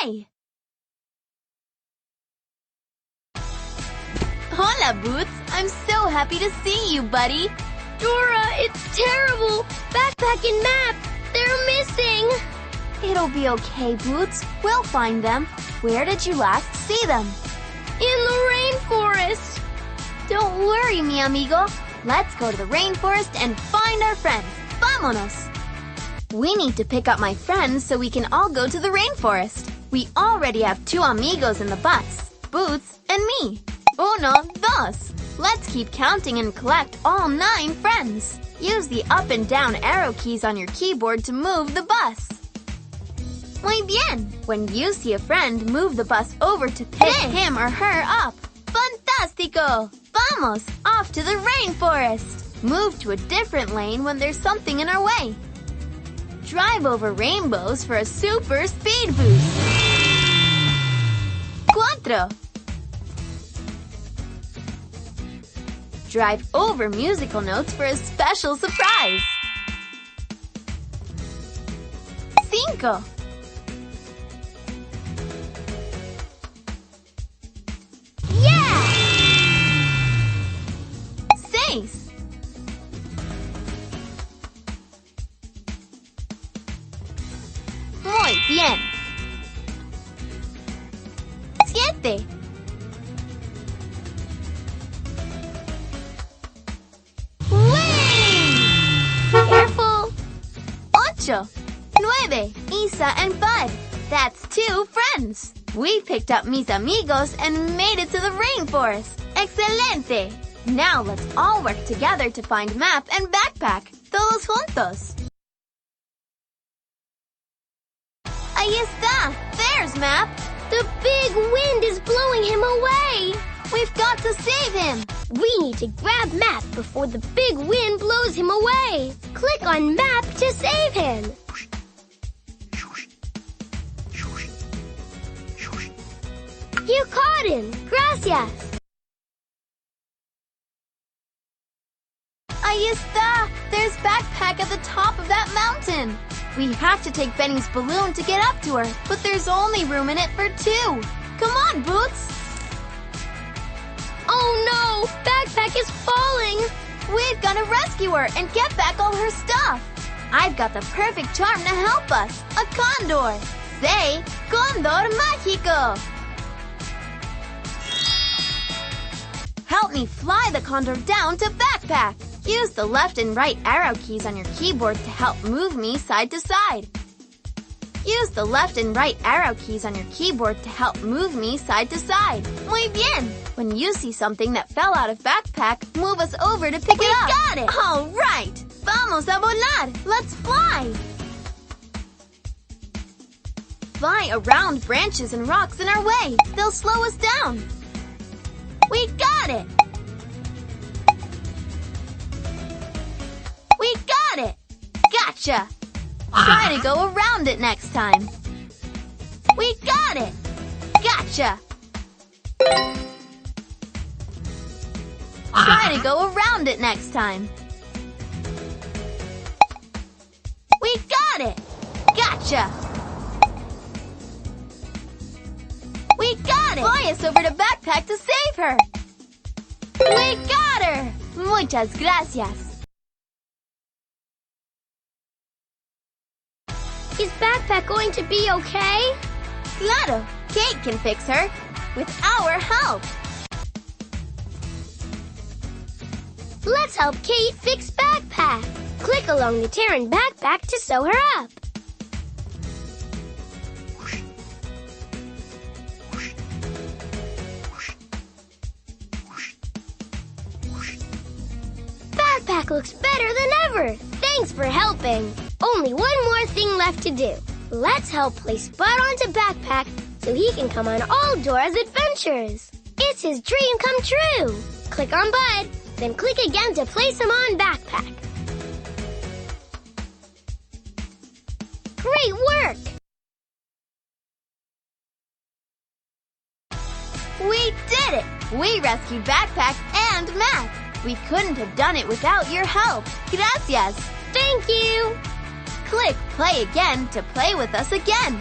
play! Hola, Boots! I'm so happy to see you, buddy! Dora, it's terrible! Backpack and map! They're missing! It'll be okay, Boots. We'll find them. Where did you last see them? In the rainforest! Don't worry, mi amigo. Let's go to the rainforest and find our friends. Vámonos! We need to pick up my friends so we can all go to the rainforest. We already have 2 amigos in the bus, Boots and me. Uno, dos. Let's keep counting and collect all 9 friends. Use the up and down arrow keys on your keyboard to move the bus. Muy bien. When you see a friend, move the bus over to pick him or her up. Fantástico! Vamos! Off to the rainforest! Move to a different lane when there's something in our way. Drive over rainbows for a super speed boost. 4. Drive over musical notes for a special surprise. 5. Yeah! 6. Muy bien. 7. Careful! 8. 9. Isa and Bud. That's 2 friends. We picked up mis amigos and made it to the rainforest. Excelente! Now let's all work together to find Map and Backpack. Todos juntos. Ahí está! There's Map! The big wind is blowing him away! We've got to save him! We need to grab Map before the big wind blows him away. Click on Map to save him. You caught him! Gracias! Ahí está! There's Backpack at the top of that mountain! We have to take Benny's balloon to get up to her, but there's only room in it for 2. Come on, Boots! Oh no! Backpack is falling! We've got to rescue her and get back all her stuff! I've got the perfect charm to help us! A condor! Say, Condor Mágico! Help me fly the condor down to Backpack! Use the left and right arrow keys on your keyboard to help move me side to side. Use the left and right arrow keys on your keyboard to help move me side to side. Muy bien! When you see something that fell out of Backpack, move us over to pick it up. We got it! All right! Vamos a volar! Let's fly! Fly around branches and rocks in our way. They'll slow us down. We got it! We got it! Gotcha! Try to go around it next time. We got it! Gotcha! Try to go around it next time. We got it! Gotcha! We got it! Fly us over to Backpack to save her! We got her! Muchas gracias! Is Backpack going to be okay? Claro! Kate can fix her! With our help! Let's help Kate fix Backpack! Click along the tear in Backpack to sew her up. Backpack looks better than ever! Thanks for helping! Only one more thing left to do. Let's help place Bud onto Backpack so he can come on all Dora's adventures. It's his dream come true. Click on Bud, then click again to place him on Backpack. Great work! We did it! We rescued Backpack and Map! We couldn't have done it without your help. Gracias! Thank you! Click play again to play with us again.